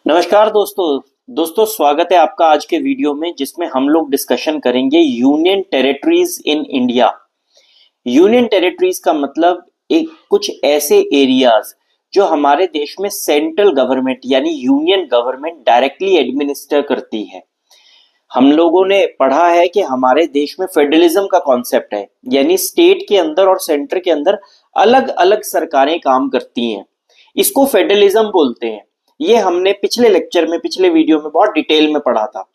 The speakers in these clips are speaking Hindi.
नमस्कार दोस्तों स्वागत है आपका आज के वीडियो में जिसमें हम लोग डिस्कशन करेंगे union territories in India. Union territories का मतलब एक कुछ ऐसे एरियाज जो हमारे देश में सेंट्रल गवर्नमेंट यानी यूनियन गवर्नमेंट डायरेक्टली एडमिनिस्टर करती है। हम लोगों ने पढ़ा है कि हमारे देश में फेडरलिज्म का कॉन्सेप्ट है, यानी स्टेट के अंदर और सेंटर के अंदर अलग अलग सरकारें काम करती हैं। इसको फेडरलिज्म बोलते हैं। ये हमने पिछले लेक्चर में, पिछले वीडियो में बहुत डिटेल में पढ़ा था।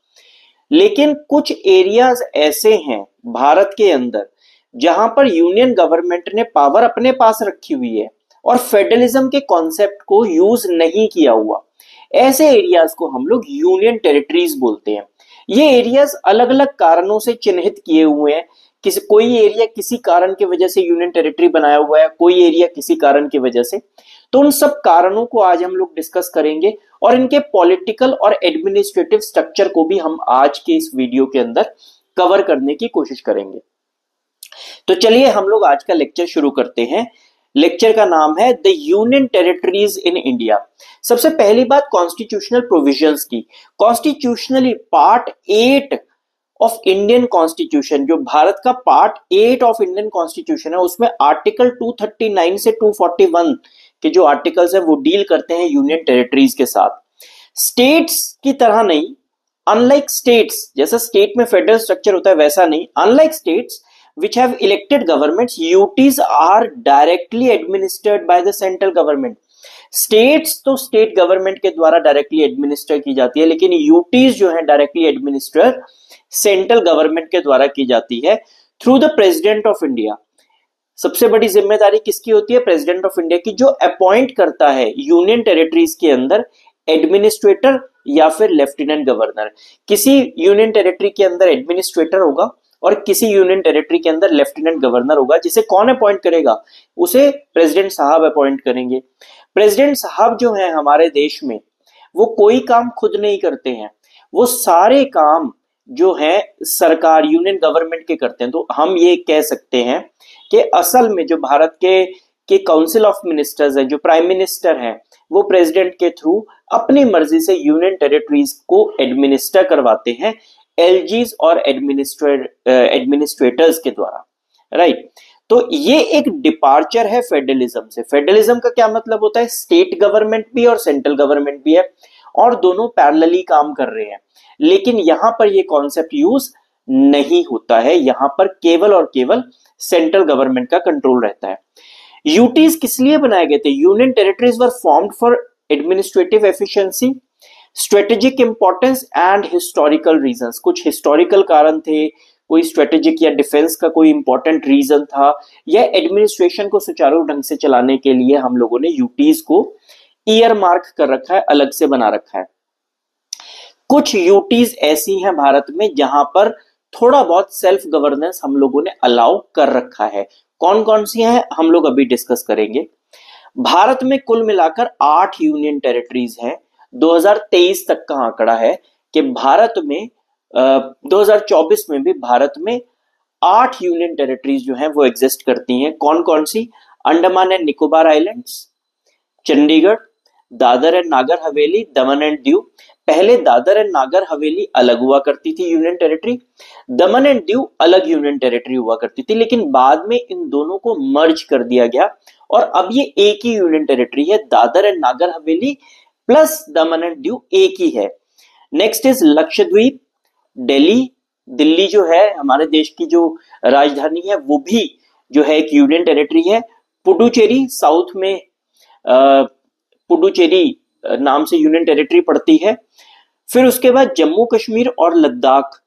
लेकिन कुछ एरियाज ऐसे हैं भारत के अंदर जहां पर यूनियन गवर्नमेंट ने पावर अपने पास रखी हुई है और फेडरलिज्म के कॉन्सेप्ट को यूज नहीं किया हुआ। ऐसे एरियाज को हम लोग यूनियन टेरिटरीज बोलते हैं। ये एरियाज अलग अलग कारणों से चिन्हित किए हुए हैं। कोई एरिया किसी कारण की वजह से यूनियन टेरिटरी बनाया हुआ है, कोई एरिया किसी कारण की वजह से। तो उन सब कारणों को आज हम लोग डिस्कस करेंगे और इनके पॉलिटिकल और एडमिनिस्ट्रेटिव स्ट्रक्चर को भी हम आज के इस वीडियो के अंदर कवर करने की कोशिश करेंगे। तो चलिए हम लोग आज का लेक्चर शुरू करते हैं। लेक्चर का नाम है the union territories in India. सबसे पहली बात कॉन्स्टिट्यूशनल प्रोविजंस की। Constitutionally part 8 of Indian constitution, जो भारत का पार्ट 8 ऑफ इंडियन कॉन्स्टिट्यूशन है, उसमें आर्टिकल 239 से 241 के जो आर्टिकल्स है वो डील करते हैं यूनियन टेरिटरीज के साथ। स्टेट्स की तरह नहीं, अनलाइक स्टेट्स, जैसा स्टेट में फेडरल स्ट्रक्चर होता है वैसा नहीं, unlike states which have elected governments, UTs are directly administered by the central government. States तो स्टेट गवर्नमेंट के द्वारा डायरेक्टली एडमिनिस्टर की जाती है, लेकिन यूटीज जो है डायरेक्टली एडमिनिस्टर सेंट्रल गवर्नमेंट के द्वारा की जाती है through the president of India. सबसे बड़ी जिम्मेदारी किसकी होती है? प्रेसिडेंट ऑफ इंडिया की, जो अपॉइंट करता है यूनियन टेरिटरीज के अंदर एडमिनिस्ट्रेटर या फिर लेफ्टिनेंट गवर्नर। किसी यूनियन टेरिटरी के अंदर एडमिनिस्ट्रेटर होगा और किसी यूनियन टेरिटरी के अंदर लेफ्टिनेंट गवर्नर होगा। जिसे कौन अपॉइंट करेगा? उसे प्रेसिडेंट साहब अपॉइंट करेंगे। प्रेसिडेंट साहब जो है हमारे देश में, वो कोई काम खुद नहीं करते हैं, वो सारे काम जो है सरकार यूनियन गवर्नमेंट के करते हैं। तो हम ये कह सकते हैं कि असल में जो भारत के काउंसिल ऑफ मिनिस्टर्स है, जो प्राइम मिनिस्टर है, वो प्रेसिडेंट के थ्रू अपनी मर्जी से यूनियन टेरिटरीज को एडमिनिस्टर करवाते हैं एलजीज और एडमिनिस्ट्रेटर्स के द्वारा, राइट। तो ये एक डिपार्चर है फेडरलिज्म से। फेडरलिज्म का क्या मतलब होता है? स्टेट गवर्नमेंट भी और सेंट्रल गवर्नमेंट भी है और दोनों पैरेलली काम कर रहे हैं। लेकिन यहां पर ये कॉन्सेप्ट यूज नहीं होता है, यहां पर केवल और केवल सेंट्रल गवर्नमेंट का कंट्रोल रहता है। यूटीज किस लिए बनाए गए थे? Union territories were formed for administrative efficiency, strategic importance and historical reasons. कुछ हिस्टोरिकल कारण थे, कोई स्ट्रेटेजिक या डिफेंस का कोई इंपॉर्टेंट रीजन था, या एडमिनिस्ट्रेशन को सुचारू ढंग से चलाने के लिए हम लोगों ने यूटीज को ईयर मार्क कर रखा है, अलग से बना रखा है। कुछ यूटीज ऐसी हैं भारत में जहां पर थोड़ा बहुत सेल्फ गवर्नेंस हम लोगों ने अलाउ कर रखा है। कौन कौन सी हैं हम लोग अभी डिस्कस करेंगे। भारत में कुल मिलाकर 8 यूनियन टेरिटरीज हैं। 2023 तक का आंकड़ा है कि भारत में 2024 में भी भारत में 8 यूनियन टेरिटरीज जो हैं वो एग्जिस्ट करती हैं। कौन कौन सी? Andaman and Nicobar islands, Chandigarh, Dadra and Nagar Haveli, Daman and Diu. पहले दादर एंड नागर हवेली अलग हुआ करती थी union territory, Daman and Diu अलग यूनियन टेरिटरी हुआ करती थी, लेकिन बाद में इन दोनों को मर्ज कर दिया गया और अब ये एक ही यूनियन टेरिटरी है। Dadar and Nagar Haveli plus Daman and Diu एक ही है। Next is Lakshadweep, Delhi. दिल्ली जो है हमारे देश की जो राजधानी है वो भी जो है एक यूनियन टेरिटरी है। पुडुचेरी, साउथ में पुडुचेरी नाम से यूनियन टेरिटरी पड़ती है। फिर उसके बाद जम्मू कश्मीर और लद्दाख।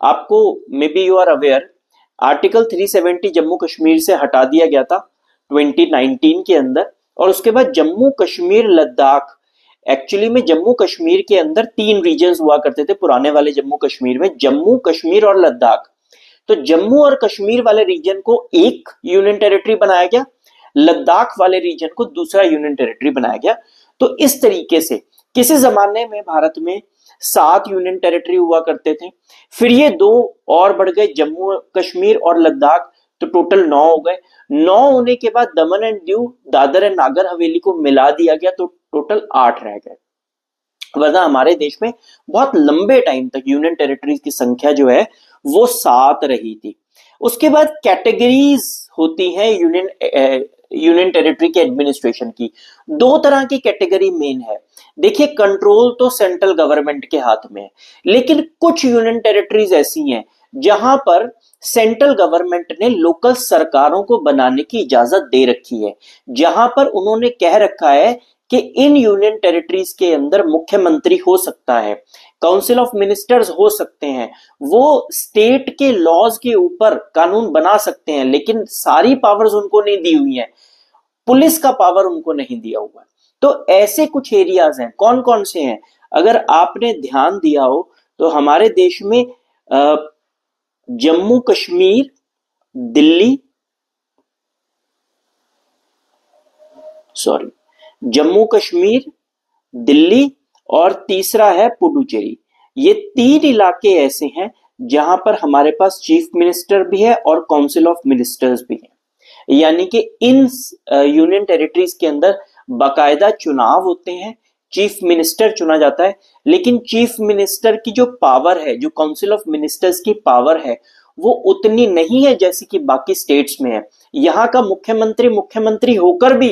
आपको maybe you are aware, article 370 Jammu Kashmir से हटा दिया गया था 2019 के अंदर, और उसके बाद जम्मू कश्मीर लद्दाख। एक्चुअली में जम्मू कश्मीर के अंदर 3 रीजन्स हुआ करते थे पुराने वाले जम्मू कश्मीर में, जम्मू कश्मीर और लद्दाख। तो जम्मू और कश्मीर वाले रीजन को एक यूनियन टेरिटरी बनाया गया, लद्दाख वाले रीजन को दूसरा यूनियन टेरिटरी बनाया गया। तो इस तरीके से किसी जमाने में भारत में 7 यूनियन टेरिटरी हुआ करते थे, फिर ये 2 और बढ़ गए, जम्मू कश्मीर और लद्दाख, तो टोटल 9 हो गए। 9 होने के बाद दमन एंड दीव, दादर एंड नागर हवेली को मिला दिया गया तो टोटल 8 रह गए। वरना हमारे देश में बहुत लंबे टाइम तक यूनियन टेरिटरीज की संख्या जो है वो 7 रही थी। उसके बाद कैटेगरीज होती हैं यूनियन टेरिटरी के एडमिनिस्ट्रेशन की। दो तरह की कैटेगरी मेन है। देखिए, कंट्रोल तो सेंट्रल गवर्नमेंट के हाथ में है, लेकिन कुछ यूनियन टेरिटरीज ऐसी हैं जहां पर सेंट्रल गवर्नमेंट ने लोकल सरकारों को बनाने की इजाजत दे रखी है, जहां पर उन्होंने कह रखा है कि इन यूनियन टेरिटरीज के अंदर मुख्यमंत्री हो सकता है, काउंसिल ऑफ मिनिस्टर्स हो सकते हैं, वो स्टेट के लॉज के ऊपर कानून बना सकते हैं, लेकिन सारी पावर्स उनको नहीं दी हुई है, पुलिस का पावर उनको नहीं दिया हुआ है। तो ऐसे कुछ एरियाज हैं। कौन कौन से हैं? अगर आपने ध्यान दिया हो तो हमारे देश में जम्मू कश्मीर, दिल्ली, जम्मू कश्मीर, दिल्ली और तीसरा है पुडुचेरी। ये 3 इलाके ऐसे हैं जहां पर हमारे पास चीफ मिनिस्टर भी है और काउंसिल ऑफ मिनिस्टर्स भी है। यानी कि इन यूनियन टेरिटरीज के अंदर बाकायदा चुनाव होते हैं, चीफ मिनिस्टर चुना जाता है, लेकिन चीफ मिनिस्टर की जो पावर है, जो काउंसिल ऑफ मिनिस्टर्स की पावर है, वो उतनी नहीं है जैसी कि बाकी स्टेट्स में है। यहाँ का मुख्यमंत्री होकर भी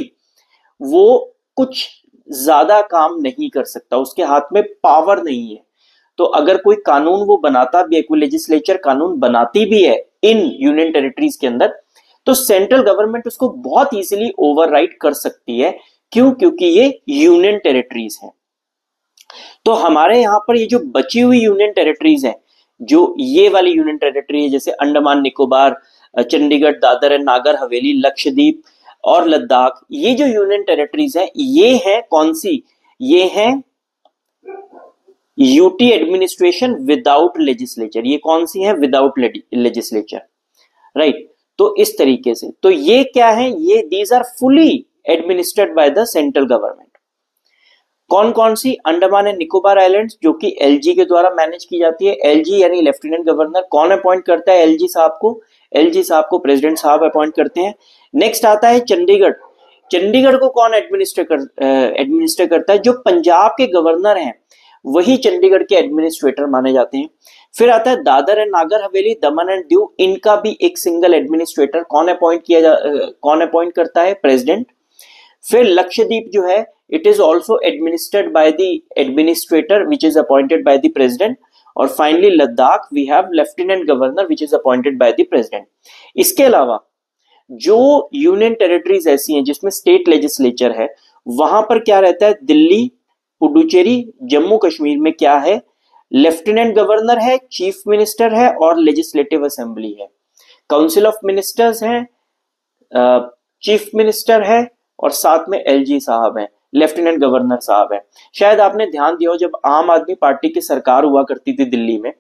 वो कुछ ज्यादा काम नहीं कर सकता, उसके हाथ में पावर नहीं है। तो अगर कोई कानून वो बनाता भी है, कोई लेजिस्लेचर कानून बनाती भी है इन यूनियन टेरिटरीज के अंदर, तो सेंट्रल गवर्नमेंट उसको बहुत इजीली ओवरराइड कर सकती है। क्यों? क्योंकि ये यूनियन टेरिटरीज हैं। तो हमारे यहाँ पर ये जो बची हुई यूनियन टेरिटरीज हैं, जो ये वाली यूनियन टेरिटरी है, जैसे अंडमान निकोबार, चंडीगढ़, दादर एंड नागर हवेली, लक्षद्वीप और लद्दाख, ये जो यूनियन टेरिटरीज हैं, ये हैं कौन सी? ये हैं यूटी एडमिनिस्ट्रेशन विदाउट लेजिस्लेचर। ये कौन सी है? Without legislature, right. तो इस तरीके से, तो ये क्या है? ये these are fully administered by the central government. कौन कौन सी? अंडमान एंड निकोबार आइलैंड्स, जो कि एलजी के द्वारा मैनेज की जाती है। एलजी यानी लेफ्टिनेंट गवर्नर। कौन अपॉइंट करता है एलजी साहब को? एलजी साहब को प्रेसिडेंट साहब अपॉइंट करते हैं। नेक्स्ट आता है चंडीगढ़। चंडीगढ़ को कौन एडमिनिस्टर करता है? जो पंजाब के गवर्नर हैं वही चंडीगढ़ के एडमिनिस्ट्रेटर माने जाते हैं। फिर आता है Dadar and Nagar Haveli, Daman and Diu, इनका भी एक सिंगल एडमिनिस्ट्रेटर। कौन अपॉइंट करता है? प्रेसिडेंट। फिर लक्षद्वीप जो है, it is also administered by the administrator which is appointed by the president. और finally Ladakh, we have lieutenant governor which is appointed by the president. इसके अलावा जो यूनियन टेरिटरीज ऐसी हैं जिसमें स्टेट लेजिस्लेचर है, वहां पर क्या रहता है? दिल्ली, पुडुचेरी, जम्मू कश्मीर में क्या है? लेफ्टिनेंट गवर्नर है, चीफ मिनिस्टर है और लेजिस्लेटिव असेंबली है। काउंसिल ऑफ मिनिस्टर्स है, चीफ मिनिस्टर है और साथ में एलजी साहब हैं, लेफ्टिनेंट गवर्नर साहब हैं। शायद आपने ध्यान दिया हो, जब आम आदमी पार्टी की सरकार हुआ करती थी दिल्ली में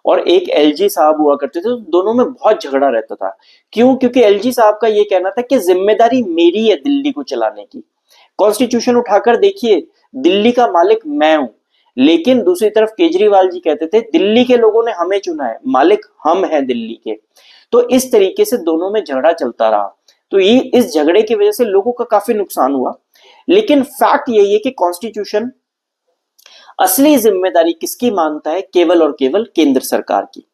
और एक एलजी साहब हुआ करते थे, तो दोनों में बहुत झगड़ा रहता था। क्यों? क्योंकि एलजी साहब का ये कहना था कि जिम्मेदारी मेरी है दिल्ली को चलाने की। कॉन्स्टिट्यूशन उठाकर देखिए, दिल्ली का मालिक मैं हूं, लेकिन दूसरी तरफ केजरीवाल जी कहते थे दिल्ली के लोगों ने हमें चुना है, मालिक हम हैं दिल्ली के। तो इस तरीके से दोनों में झगड़ा चलता रहा। तो ये इस झगड़े की वजह से लोगों का काफी नुकसान हुआ। लेकिन फैक्ट यही है कि कॉन्स्टिट्यूशन असली जिम्मेदारी किसकी मानता है? केवल और केवल केंद्र सरकार की।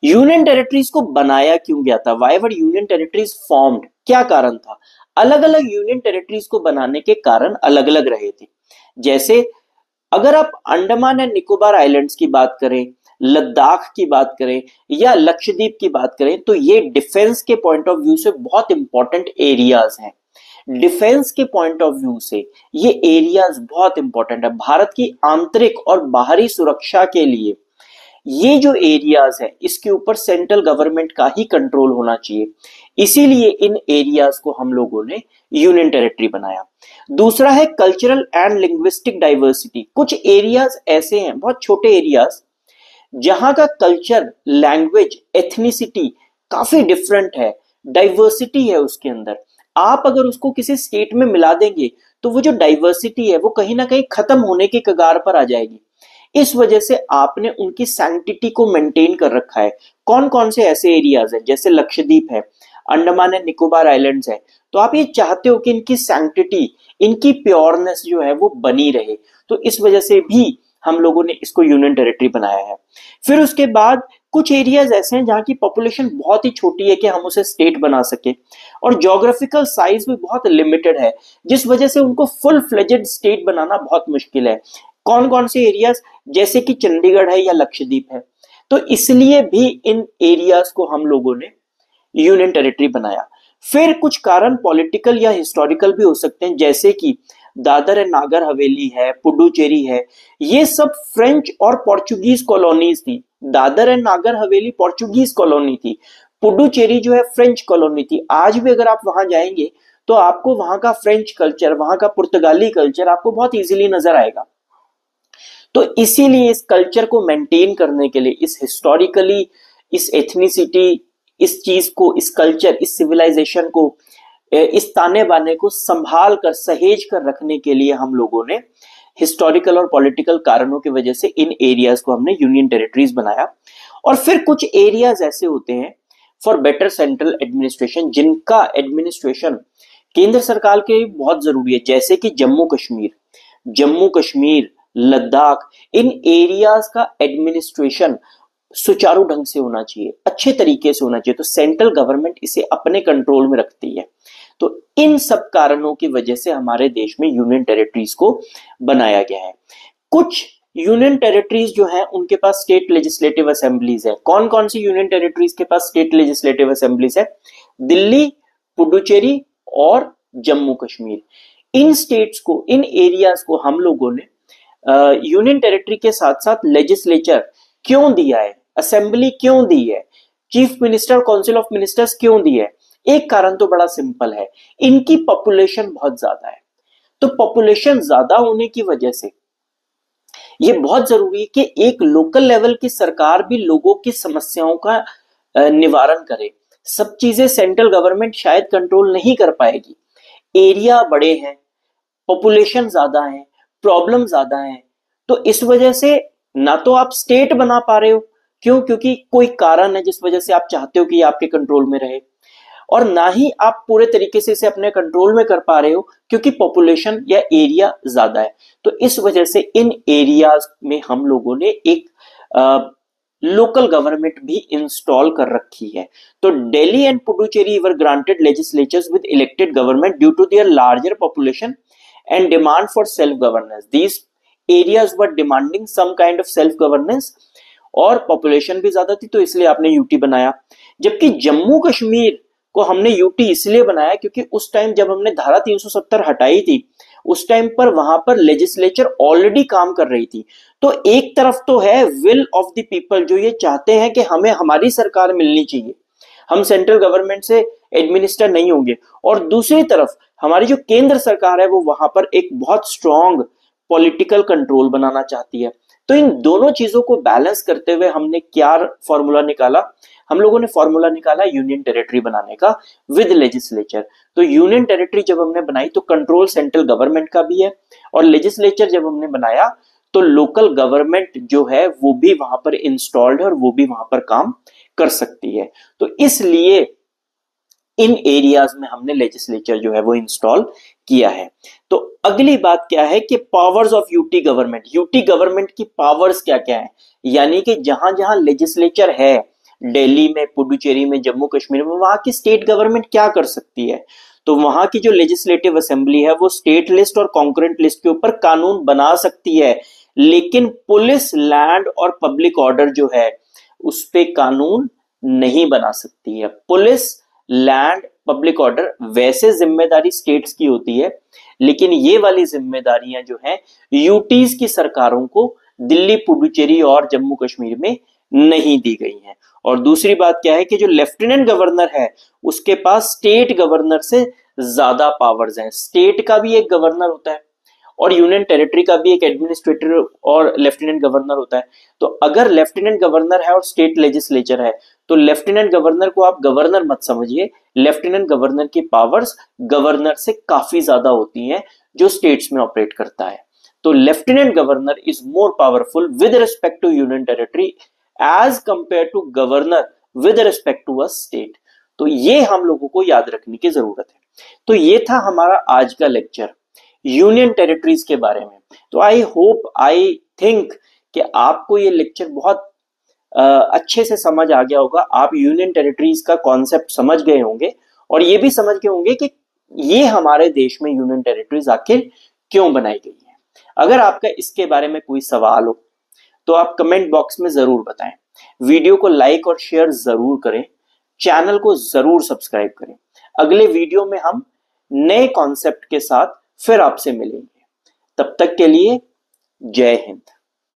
यूनियन टेरिटरीज को बनाया क्यों गया था? Why were union territories formed? क्या कारण था? अलग अलग यूनियन टेरिटरीज को बनाने के कारण अलग अलग रहे थे। जैसे अगर आप अंडमान एंड निकोबार आइलैंड्स की बात करें, लद्दाख की बात करें या लक्षद्वीप की बात करें, तो ये डिफेंस के पॉइंट ऑफ व्यू से बहुत इंपॉर्टेंट एरियाज हैं। डिफेंस के पॉइंट ऑफ व्यू से ये एरियाज बहुत इंपॉर्टेंट है। भारत की आंतरिक और बाहरी सुरक्षा के लिए ये जो एरियाज है, इसके ऊपर सेंट्रल गवर्नमेंट का ही कंट्रोल होना चाहिए। इसीलिए इन एरियाज को हम लोगों ने यूनियन टेरिटरी बनाया। दूसरा है कल्चरल एंड लिंग्विस्टिक डाइवर्सिटी। कुछ एरियाज ऐसे हैं, बहुत छोटे एरियाज, जहां का कल्चर, लैंग्वेज, एथनिसिटी काफी डिफरेंट है, डाइवर्सिटी है उसके अंदर। आप अगर उसको किसी स्टेट में मिला देंगे तो वो जो डाइवर्सिटी है वो कहीं ना कहीं खत्म होने के कगार पर आ जाएगी। इस वजह से आपने उनकी सैंक्टिटी को मेंटेन कर रखा है। कौन कौन से ऐसे एरियाज हैं? जैसे लक्षद्वीप है, अंडमान एंड निकोबार आइलैंड्स है, तो आप ये चाहते हो कि इनकी सैंक्टिटी, इनकी प्योरनेस जो है वो बनी रहे, तो इस वजह से भी हम लोगों ने इसको यूनियन टेरिटरी बनाया है। फिर उसके बाद कुछ एरियाज ऐसे हैं जहां की पॉपुलेशन बहुत ही छोटी है कि हम उसे स्टेट बना सके, और ज्योग्राफिकल साइज भी बहुत लिमिटेड है, जिस वजह से उनको फुल फ्लेजेड स्टेट बनाना बहुत मुश्किल है। कौन कौन से एरियाज, जैसे कि चंडीगढ़ है या लक्षद्वीप है, तो इसलिए भी इन एरियाज को हम लोगों ने यूनियन टेरिटरी बनाया। फिर कुछ कारण पॉलिटिकल या हिस्टोरिकल भी हो सकते हैं, जैसे कि दादर एंड नागर हवेली है, पुडुचेरी है, ये सब फ्रेंच और पोर्चुगीज कॉलोनीज थी। Dadar and Nagar Haveli Portuguese colony थी, पुडुचेरी जो है फ्रेंच कॉलोनी थी। आज भी अगर आप वहां जाएंगे तो आपको वहां का फ्रेंच कल्चर, वहां का पुर्तगाली कल्चर आपको बहुत इजीली नजर आएगा। तो इसीलिए इस कल्चर को मेंटेन करने के लिए, इस हिस्टोरिकली, इस एथनिसिटी, इस चीज को, इस कल्चर, इस सिविलाइजेशन को, इस ताने बाने को संभाल कर, सहेज कर रखने के लिए हम लोगों ने हिस्टोरिकल और पॉलिटिकल कारणों की वजह से इन एरियाज को हमने यूनियन टेरिटरीज बनाया। और फिर कुछ एरियाज ऐसे होते हैं फॉर बेटर सेंट्रल एडमिनिस्ट्रेशन, जिनका एडमिनिस्ट्रेशन केंद्र सरकार के बहुत जरूरी है, जैसे कि जम्मू कश्मीर, लद्दाख, इन एरियाज का एडमिनिस्ट्रेशन सुचारू ढंग से होना चाहिए, अच्छे तरीके से होना चाहिए, तो सेंट्रल गवर्नमेंट इसे अपने कंट्रोल में रखती है। तो इन सब कारणों की वजह से हमारे देश में यूनियन टेरिटरीज को बनाया गया है। कुछ यूनियन टेरिटरीज जो है उनके पास स्टेट लेजिस्लेटिव असेंबलीज है। कौन कौन सी यूनियन टेरिटरीज के पास स्टेट लेजिस्लेटिव असेंबलीज है? दिल्ली, पुडुचेरी और जम्मू कश्मीर। इन स्टेट्स को, इन एरियाज को हम लोगों ने यूनियन टेरिटरी के साथ साथ लेजिस्लेचर क्यों दिया है, असेंबली क्यों दी है, chief minister, council of ministers क्यों दी है? एक कारण तो बड़ा सिंपल है, इनकी पॉपुलेशन बहुत ज्यादा है। तो पॉपुलेशन ज्यादा होने की वजह से ये बहुत जरूरी है कि एक लोकल लेवल की सरकार भी लोगों की समस्याओं का निवारण करे। सब चीजें सेंट्रल गवर्नमेंट शायद कंट्रोल नहीं कर पाएगी। एरिया बड़े हैं, पॉपुलेशन ज्यादा है, प्रॉब्लम ज्यादा है, तो इस वजह से ना तो आप स्टेट बना पा रहे हो, क्यों? क्योंकि कोई कारण है जिस वजह से आप चाहते हो कि आपके कंट्रोल में रहे, और ना ही आप पूरे तरीके से इसे अपने कंट्रोल में कर पा रहे हो क्योंकि पॉपुलेशन या एरिया ज्यादा है। तो इस वजह से इन एरियाज में हम लोगों ने एक लोकल गवर्नमेंट भी इंस्टॉल कर रखी है। तो Delhi and Puducherry were granted legislatures with elected government due to their larger population and demand for self governance. These areas were demanding some kind of self governance, और पॉपुलेशन भी ज्यादा थी तो इसलिए आपने यूटी बनाया। जबकि जम्मू कश्मीर को हमने यूटी इसलिए बनाया क्योंकि उस टाइम जब हमने धारा 370 हटाई थी, उस टाइम पर वहां पर लेजिस्लेचर ऑलरेडी काम कर रही थी। तो एक तरफ तो है विल ऑफ द पीपल, जो ये चाहते हैं कि हमें हमारी सरकार मिलनी चाहिए, हम सेंट्रल गवर्नमेंट से एडमिनिस्टर नहीं होंगे, और दूसरी तरफ हमारी जो केंद्र सरकार है वो वहां पर एक बहुत स्ट्रॉन्ग पॉलिटिकल कंट्रोल बनाना चाहती है। तो इन दोनों चीजों को बैलेंस करते हुए हमने क्या फॉर्मूला निकाला? हम लोगों ने फॉर्मूला निकाला यूनियन टेरिटरी बनाने का विद लेजिस्लेचर। तो यूनियन टेरिटरी जब हमने बनाई तो कंट्रोल सेंट्रल गवर्नमेंट का भी है, और लेजिस्लेचर जब हमने बनाया तो लोकल गवर्नमेंट जो है वो भी वहां पर इंस्टॉल्ड है और वो भी वहां पर काम कर सकती है। तो इसलिए इन एरियाज में हमने लेजिस्लेचर जो है वो इंस्टॉल किया है। तो अगली बात क्या है कि powers of UT government, UT government की पावर्स क्या क्या है, यानी कि जहां जहां लेजिस्लेचर है, दिल्ली में, पुडुचेरी में, जम्मू कश्मीर में, वहां की स्टेट गवर्नमेंट क्या कर सकती है? तो वहां की जो लेजिस्लेटिव असेंबली है वो स्टेट लिस्ट और कॉन्करेंट लिस्ट के ऊपर कानून बना सकती है, लेकिन पुलिस, लैंड और पब्लिक ऑर्डर जो है उस पे कानून नहीं बना सकती है। पुलिस, लैंड, पब्लिक ऑर्डर वैसे जिम्मेदारी स्टेट्स की होती है, लेकिन ये वाली जिम्मेदारियां जो हैं यूटीज की सरकारों को दिल्ली, पुडुचेरी और जम्मू कश्मीर में नहीं दी गई हैं। और दूसरी बात क्या है कि जो लेफ्टिनेंट गवर्नर है उसके पास स्टेट गवर्नर से ज्यादा पावर्स हैं। स्टेट का भी एक गवर्नर होता है और यूनियन टेरिटरी का भी एक एडमिनिस्ट्रेटर और लेफ्टिनेंट गवर्नर होता है। तो अगर लेफ्टिनेंट गवर्नर है और स्टेट लेजिस्लेचर है तो लेफ्टिनेंट गवर्नर को आप गवर्नर मत समझिए, लेफ्टिनेंट गवर्नर की पावर्स गवर्नर से काफी ज्यादा होती हैं जो स्टेट्स में ऑपरेट करता है। तो lieutenant governor is more powerful with respect to union territory as compare to governor with respect to a state. तो ये हम लोगों को याद रखने की जरूरत है। तो ये था हमारा आज का लेक्चर यूनियन टेरिटरीज के बारे में। तो आई होप, आई थिंक कि आपको ये लेक्चर बहुत अच्छे से समझ आ गया होगा। आप यूनियन टेरिटरीज का कॉन्सेप्ट समझ गए होंगे और ये भी समझ गए होंगे कि ये हमारे देश में यूनियन टेरिटरीज आखिर क्यों बनाई गई है। अगर आपका इसके बारे में कोई सवाल हो तो आप कमेंट बॉक्स में जरूर बताएं। वीडियो को लाइक और शेयर जरूर करें, चैनल को जरूर सब्सक्राइब करें। अगले वीडियो में हम नए कॉन्सेप्ट के साथ फिर आपसे मिलेंगे। तब तक के लिए जय हिंद।